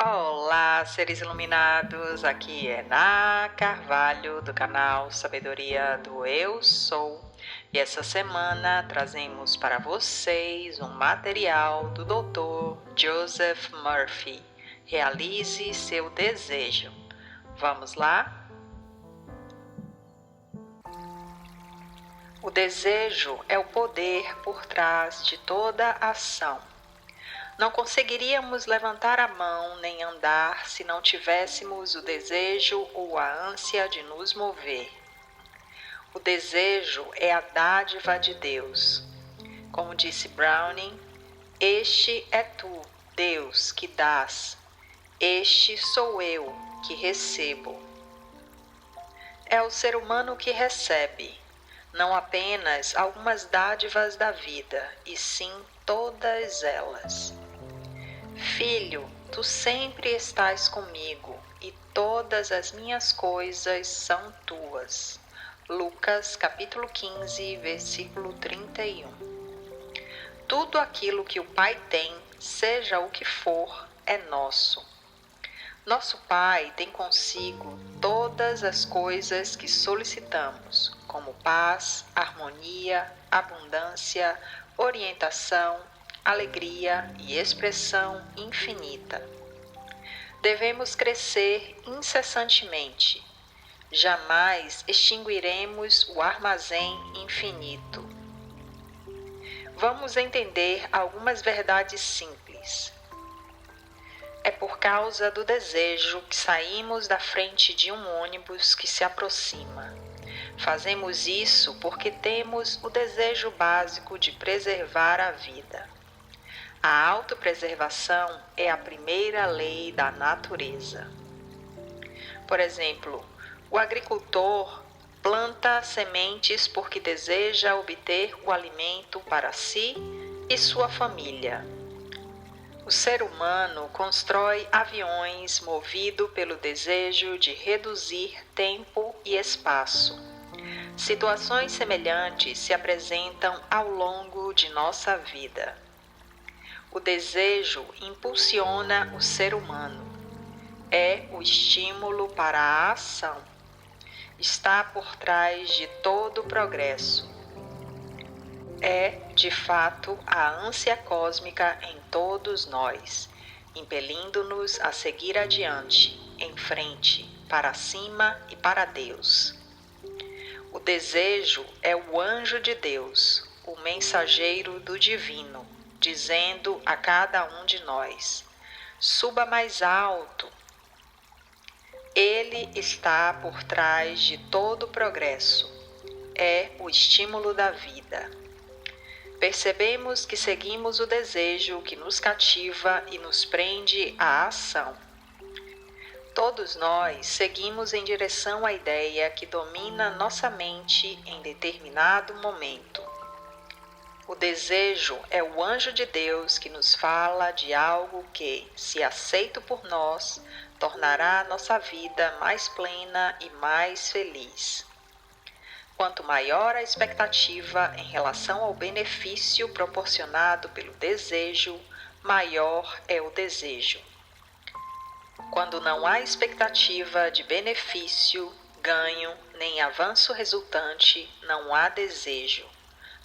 Olá, seres iluminados, aqui é Na Carvalho do canal Sabedoria do Eu Sou e essa semana trazemos para vocês um material do Dr. Joseph Murphy. Realize seu desejo. Vamos lá? O desejo é o poder por trás de toda ação. Não conseguiríamos levantar a mão nem andar se não tivéssemos o desejo ou a ânsia de nos mover. O desejo é a dádiva de Deus. Como disse Browning, este é tu, Deus, que dás. Este sou eu, que recebo. É o ser humano que recebe, não apenas algumas dádivas da vida, e sim todas elas. Filho, tu sempre estás comigo e todas as minhas coisas são tuas. Lucas capítulo 15, versículo 31. Tudo aquilo que o Pai tem, seja o que for, é nosso. Nosso Pai tem consigo todas as coisas que solicitamos, como paz, harmonia, abundância, orientação, alegria e expressão infinita. Devemos crescer incessantemente. Jamais extinguiremos o armazém infinito. Vamos entender algumas verdades simples. É por causa do desejo que saímos da frente de um ônibus que se aproxima. Fazemos isso porque temos o desejo básico de preservar a vida. A autopreservação é a primeira lei da natureza. Por exemplo, o agricultor planta sementes porque deseja obter o alimento para si e sua família. O ser humano constrói aviões movido pelo desejo de reduzir tempo e espaço. Situações semelhantes se apresentam ao longo de nossa vida. O desejo impulsiona o ser humano. É o estímulo para a ação. Está por trás de todo o progresso. É, de fato, a ânsia cósmica em todos nós, impelindo-nos a seguir adiante, em frente, para cima e para Deus. O desejo é o anjo de Deus, o mensageiro do divino, dizendo a cada um de nós: suba mais alto. Ele está por trás de todo o progresso. É o estímulo da vida. Percebemos que seguimos o desejo que nos cativa e nos prende à ação. Todos nós seguimos em direção à ideia que domina nossa mente em determinado momento. O desejo é o anjo de Deus que nos fala de algo que, se aceito por nós, tornará nossa vida mais plena e mais feliz. Quanto maior a expectativa em relação ao benefício proporcionado pelo desejo, maior é o desejo. Quando não há expectativa de benefício, ganho, nem avanço resultante, não há desejo.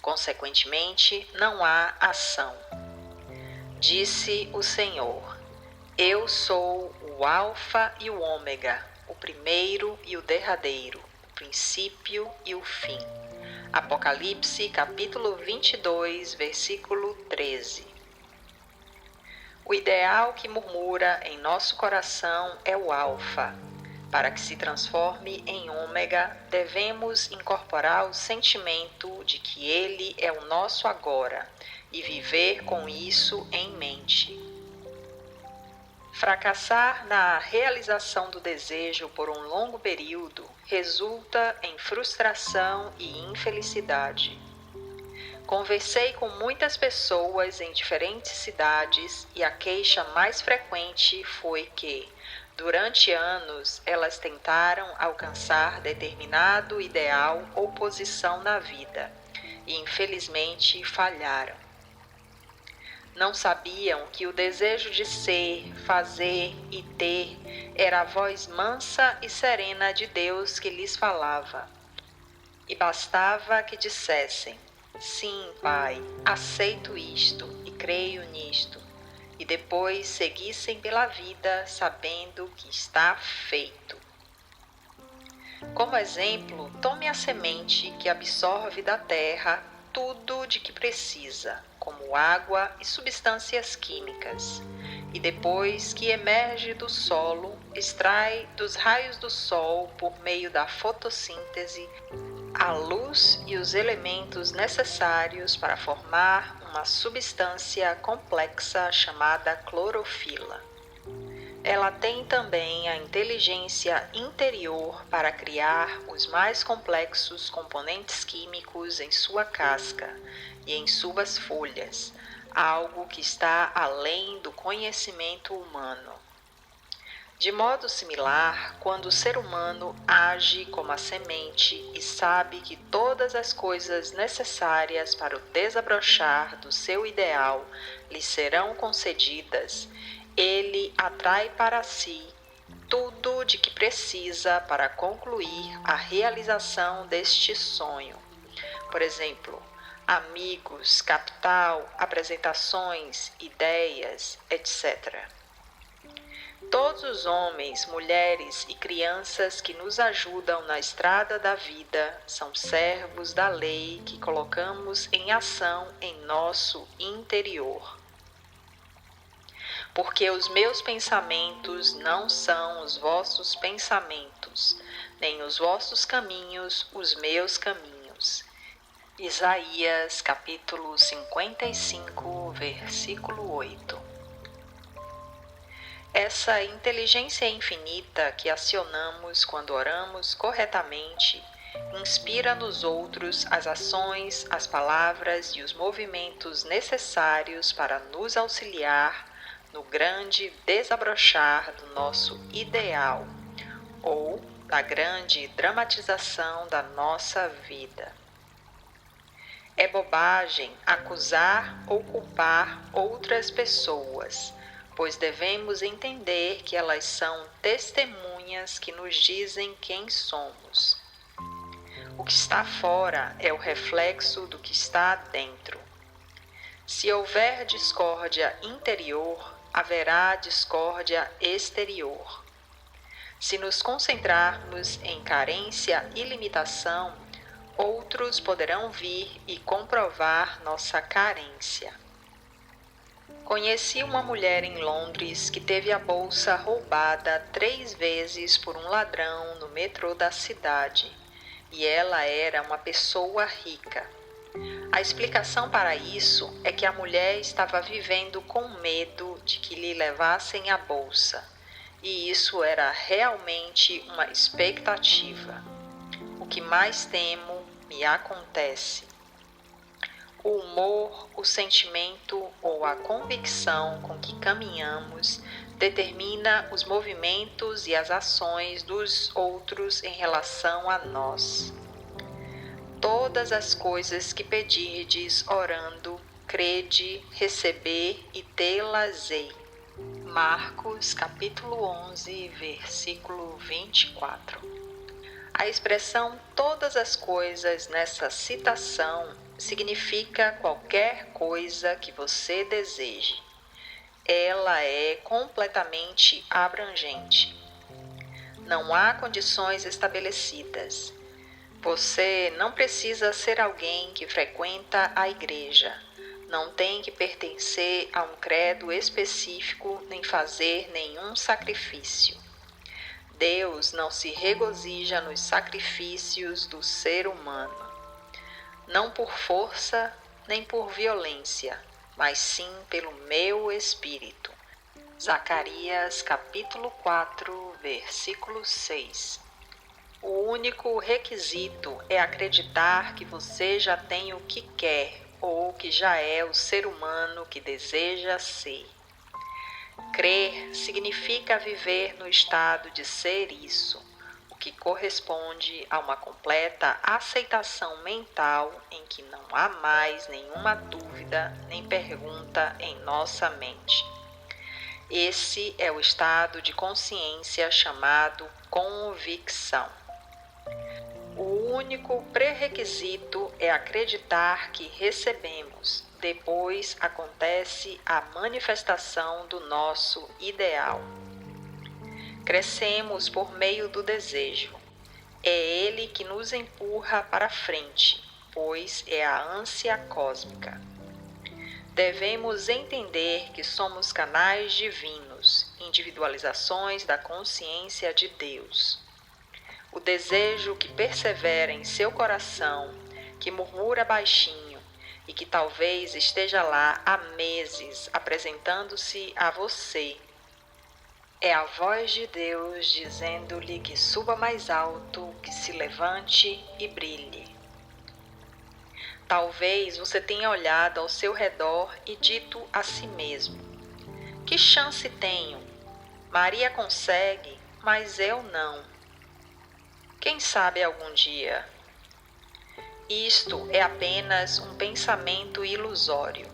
Consequentemente, não há ação. Disse o Senhor: Eu sou o Alfa e o Ômega, o primeiro e o derradeiro, o princípio e o fim. Apocalipse, capítulo 22, versículo 13. O ideal que murmura em nosso coração é o Alfa. Para que se transforme em ômega, devemos incorporar o sentimento de que ele é o nosso agora e viver com isso em mente. Fracassar na realização do desejo por um longo período resulta em frustração e infelicidade. Conversei com muitas pessoas em diferentes cidades e a queixa mais frequente foi que, durante anos, elas tentaram alcançar determinado ideal ou posição na vida e, infelizmente, falharam. Não sabiam que o desejo de ser, fazer e ter era a voz mansa e serena de Deus que lhes falava. E bastava que dissessem: sim, Pai, aceito isto e creio nisto, e depois seguissem pela vida sabendo que está feito. Como exemplo, tome a semente que absorve da terra tudo de que precisa, como água e substâncias químicas, e depois que emerge do solo, extrai dos raios do sol, por meio da fotossíntese, a luz e os elementos necessários para formar uma substância complexa chamada clorofila. Ela tem também a inteligência interior para criar os mais complexos componentes químicos em sua casca e em suas folhas, algo que está além do conhecimento humano. De modo similar, quando o ser humano age como a semente e sabe que todas as coisas necessárias para o desabrochar do seu ideal lhe serão concedidas, ele atrai para si tudo de que precisa para concluir a realização deste sonho. Por exemplo, amigos, capital, apresentações, ideias, etc. Todos os homens, mulheres e crianças que nos ajudam na estrada da vida são servos da lei que colocamos em ação em nosso interior. Porque os meus pensamentos não são os vossos pensamentos, nem os vossos caminhos os meus caminhos. Isaías capítulo 55, versículo 8. Essa inteligência infinita que acionamos quando oramos corretamente inspira nos outros as ações, as palavras e os movimentos necessários para nos auxiliar no grande desabrochar do nosso ideal ou na grande dramatização da nossa vida. É bobagem acusar ou culpar outras pessoas, pois devemos entender que elas são testemunhas que nos dizem quem somos. O que está fora é o reflexo do que está dentro. Se houver discórdia interior, haverá discórdia exterior. Se nos concentrarmos em carência e limitação, outros poderão vir e comprovar nossa carência. Conheci uma mulher em Londres que teve a bolsa roubada 3 vezes por um ladrão no metrô da cidade, e ela era uma pessoa rica. A explicação para isso é que a mulher estava vivendo com medo de que lhe levassem a bolsa, e isso era realmente uma expectativa. O que mais temo me acontece. O humor, o sentimento ou a convicção com que caminhamos determina os movimentos e as ações dos outros em relação a nós. Todas as coisas que pedirdes orando, crede, receber e tê-las-ei. Marcos capítulo 11, versículo 24. A expressão todas as coisas nessa citação significa qualquer coisa que você deseje. Ela é completamente abrangente. Não há condições estabelecidas. Você não precisa ser alguém que frequenta a igreja. Não tem que pertencer a um credo específico nem fazer nenhum sacrifício. Deus não se regozija nos sacrifícios do ser humano. Não por força nem por violência, mas sim pelo meu espírito. Zacarias capítulo 4, versículo 6. O único requisito é acreditar que você já tem o que quer ou que já é o ser humano que deseja ser. Crer significa viver no estado de ser isso, o que corresponde a uma completa aceitação mental em que não há mais nenhuma dúvida nem pergunta em nossa mente. Esse é o estado de consciência chamado convicção. O único pré-requisito é acreditar que recebemos. Depois acontece a manifestação do nosso ideal. Crescemos por meio do desejo. É ele que nos empurra para frente, pois é a ânsia cósmica. Devemos entender que somos canais divinos, individualizações da consciência de Deus. O desejo que persevera em seu coração, que murmura baixinho e que talvez esteja lá há meses apresentando-se a você, é a voz de Deus dizendo-lhe que suba mais alto, que se levante e brilhe. Talvez você tenha olhado ao seu redor e dito a si mesmo: que chance tenho? Maria consegue, mas eu não. Quem sabe algum dia? Isto é apenas um pensamento ilusório.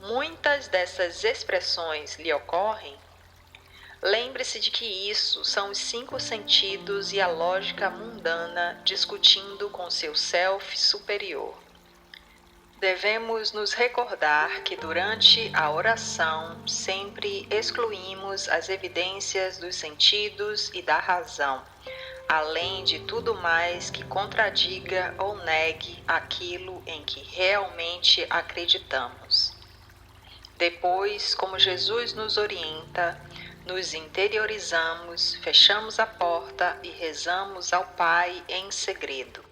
Muitas dessas expressões lhe ocorrem. Lembre-se de que isso são os 5 sentidos e a lógica mundana discutindo com seu self superior. Devemos nos recordar que durante a oração sempre excluímos as evidências dos sentidos e da razão, além de tudo mais que contradiga ou negue aquilo em que realmente acreditamos. Depois, como Jesus nos orienta, nos interiorizamos, fechamos a porta e rezamos ao Pai em segredo.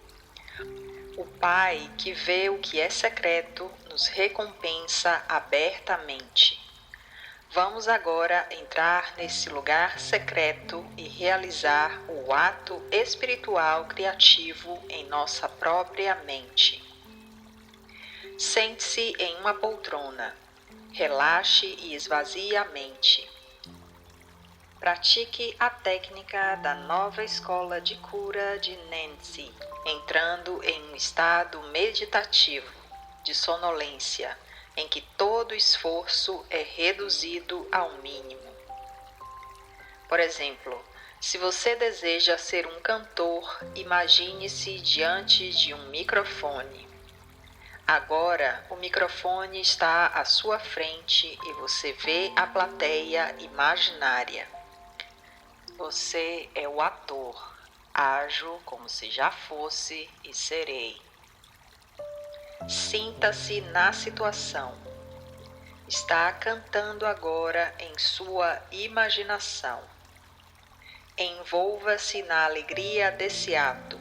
O Pai, que vê o que é secreto, nos recompensa abertamente. Vamos agora entrar nesse lugar secreto e realizar o ato espiritual criativo em nossa própria mente. Sente-se em uma poltrona, relaxe e esvazie a mente. Pratique a técnica da nova escola de cura de Nancy, entrando em um estado meditativo, de sonolência, em que todo esforço é reduzido ao mínimo. Por exemplo, se você deseja ser um cantor, imagine-se diante de um microfone. Agora, o microfone está à sua frente e você vê a plateia imaginária. Você é o ator. Ajo como se já fosse e serei. Sinta-se na situação. Está cantando agora em sua imaginação. Envolva-se na alegria desse ato.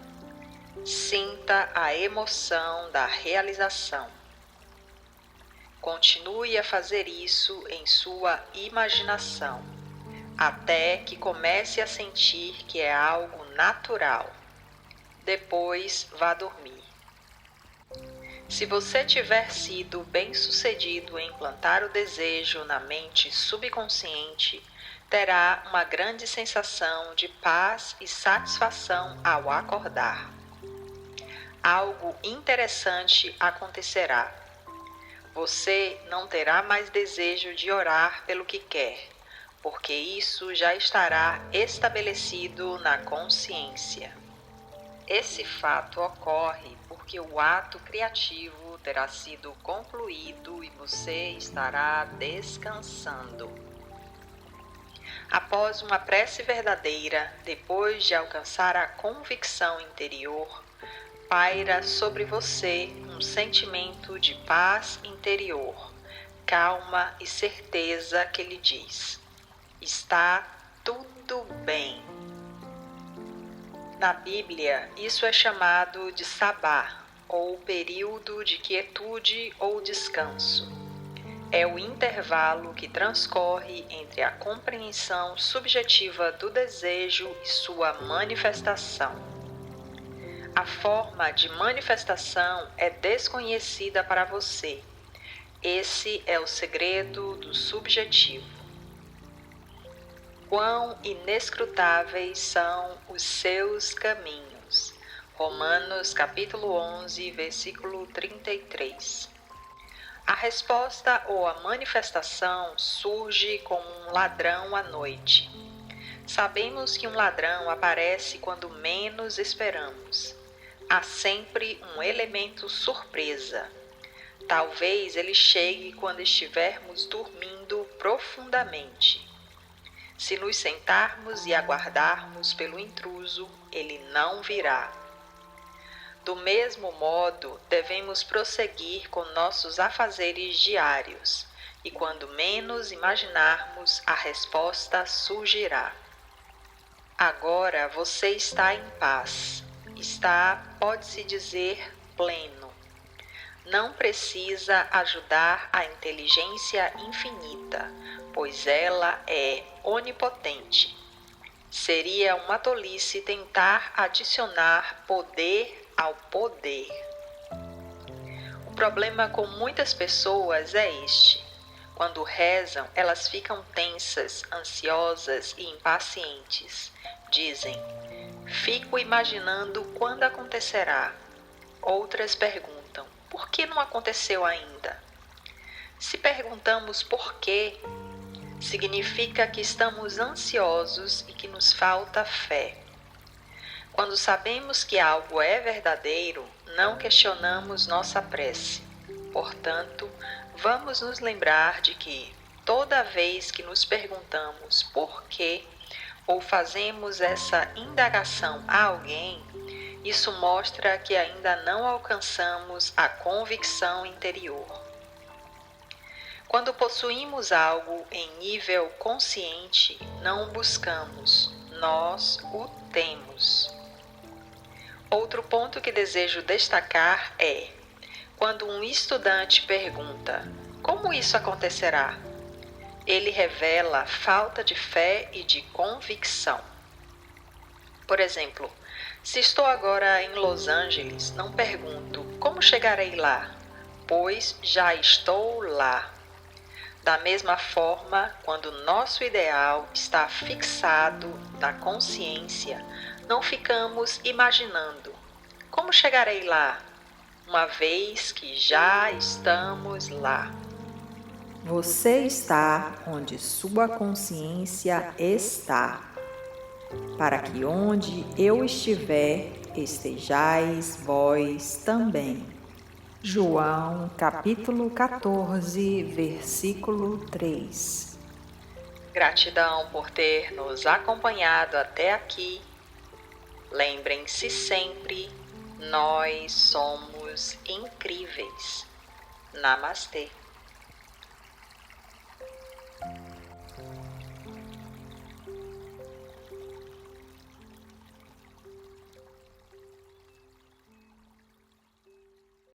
Sinta a emoção da realização. Continue a fazer isso em sua imaginação, até que comece a sentir que é algo natural. Depois vá dormir. Se você tiver sido bem-sucedido em plantar o desejo na mente subconsciente, terá uma grande sensação de paz e satisfação ao acordar. Algo interessante acontecerá. Você não terá mais desejo de orar pelo que quer, porque isso já estará estabelecido na consciência. Esse fato ocorre porque o ato criativo terá sido concluído e você estará descansando. Após uma prece verdadeira, depois de alcançar a convicção interior, paira sobre você um sentimento de paz interior, calma e certeza que lhe diz: está tudo bem. Na Bíblia, isso é chamado de sabá, ou período de quietude ou descanso. É o intervalo que transcorre entre a compreensão subjetiva do desejo e sua manifestação. A forma de manifestação é desconhecida para você. Esse é o segredo do subjetivo. quão inescrutáveis são os seus caminhos. Romanos capítulo 11, versículo 33. A resposta ou a manifestação surge como um ladrão à noite. Sabemos que um ladrão aparece quando menos esperamos. Há sempre um elemento surpresa. Talvez ele chegue quando estivermos dormindo profundamente. Se nos sentarmos e aguardarmos pelo intruso, ele não virá. Do mesmo modo, devemos prosseguir com nossos afazeres diários, e quando menos imaginarmos, a resposta surgirá. Agora você está em paz, está, pode-se dizer, pleno. Não precisa ajudar a inteligência infinita, pois ela é onipotente. Seria uma tolice tentar adicionar poder ao poder. O problema com muitas pessoas é este. Quando rezam, elas ficam tensas, ansiosas e impacientes. Dizem: "Fico imaginando quando acontecerá." Outras perguntam: "Por que não aconteceu ainda?" Se perguntamos por quê, significa que estamos ansiosos e que nos falta fé. Quando sabemos que algo é verdadeiro, não questionamos nossa prece. Portanto, vamos nos lembrar de que, toda vez que nos perguntamos por quê, ou fazemos essa indagação a alguém, isso mostra que ainda não alcançamos a convicção interior. Quando possuímos algo em nível consciente, não o buscamos, nós o temos. Outro ponto que desejo destacar é: quando um estudante pergunta "como isso acontecerá?", ele revela falta de fé e de convicção. Por exemplo, se estou agora em Los Angeles, não pergunto "como chegarei lá?", pois já estou lá. Da mesma forma, quando nosso ideal está fixado na consciência, não ficamos imaginando "como chegarei lá?", uma vez que já estamos lá. Você está onde sua consciência está, para que onde eu estiver, estejais vós também. João, capítulo 14, versículo 3. Gratidão por ter nos acompanhado até aqui. Lembrem-se sempre, nós somos incríveis. Namastê.